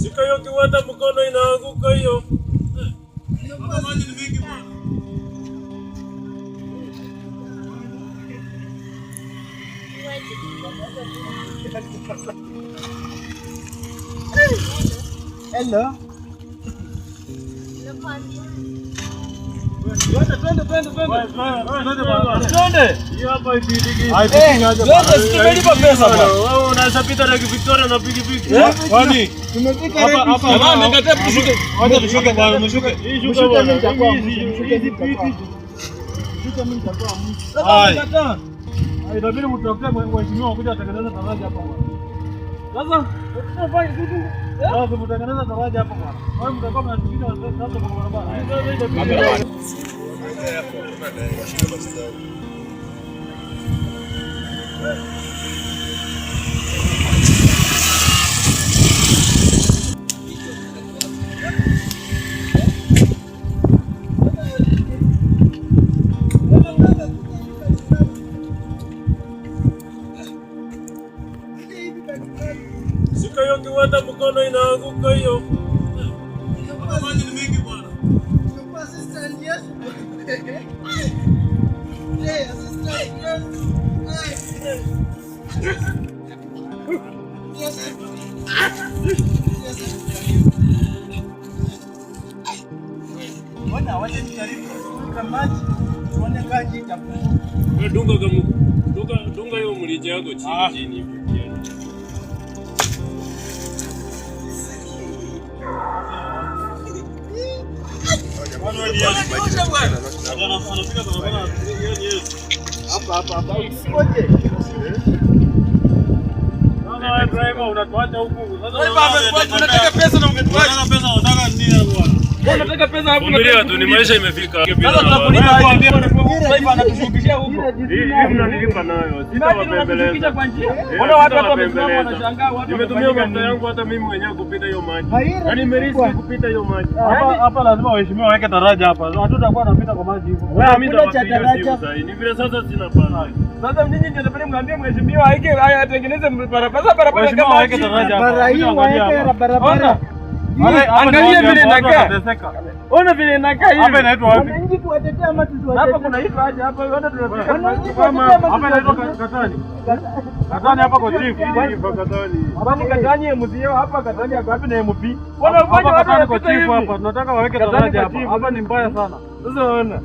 Shika hiyo kiwanda, mkono inaanguka hiyo. Maji ni mingi bwana. Hello. Twende. Hii hapa ipidiki. Tumelipa pesa bwana. Wewe unaweza pita na Victoria na pikipiki. Kwani? Tumefika hapa. Jamani nikataa tushuke. Wacha tushuke bwana, mshuke. Hii shuka bwana. Shuka mimi nitakuwa mtu. Hai. Inabidi mtokee mheshimiwa kuja kutengeneza daraja hapa bwana. Sasa tunafanya kitu. Sasa mtengeneza daraja hapa bwana. Wewe mtakuwa mnatumia sasa kwa barabara. Shika hiyo kiwanda, mkono inaanguka hiyo. Maji ni mingi bwana. Bwana wacha nijaribu kuweka maji tuone kaji itakuwa. Wewe dunga hiyo mlija yako chini hivi. Hapa. Usipoje. Sasa driver unatuacha huku. Sasa unataka pesa na umetuacha. Pesa unataka nini bwana? Unataka pesa hapo Ndio tu ni maisha imefika. Sasa tunakulipa aje? Driver anatushukishia huko. Hii mnanilipa nayo. Sitawapembeleza kwa njia. Ona watu hapa wamesimama wanashangaa watu. Nimetumia mafuta yangu hata mimi mwenyewe kupita hiyo maji. Yaani nimeriski kupita hiyo maji. Hapa lazima waheshimiwa waweke daraja hapa. Hatutakuwa tunapita kwa maji hivyo. Wewe mimi nitawapigia simu sasa. Ni vile sasa sina pesa. Sasa nyinyi ndio ndio mwambie mheshimiwa atengeneze barabara kama waweke daraja hapa. Barabara hii waweke barabara. Angalia vile inakaa. Ona vile inakaa hivi. Hapa inaitwa wapi? Wananchi tuwatetea ama tusiwatetee? Hapa kunaitwa aje hapa? Wote tunataka. Hapa inaitwa Katani. Katani hapa kwa chief. Hivi Katani. Hapa Katani mzio hapa Katani hapa na MP. Wana ufanye watu hapa kwa chief hapa. Tunataka waweke daraja hapa. Hapa ni mbaya sana. Sasa ona.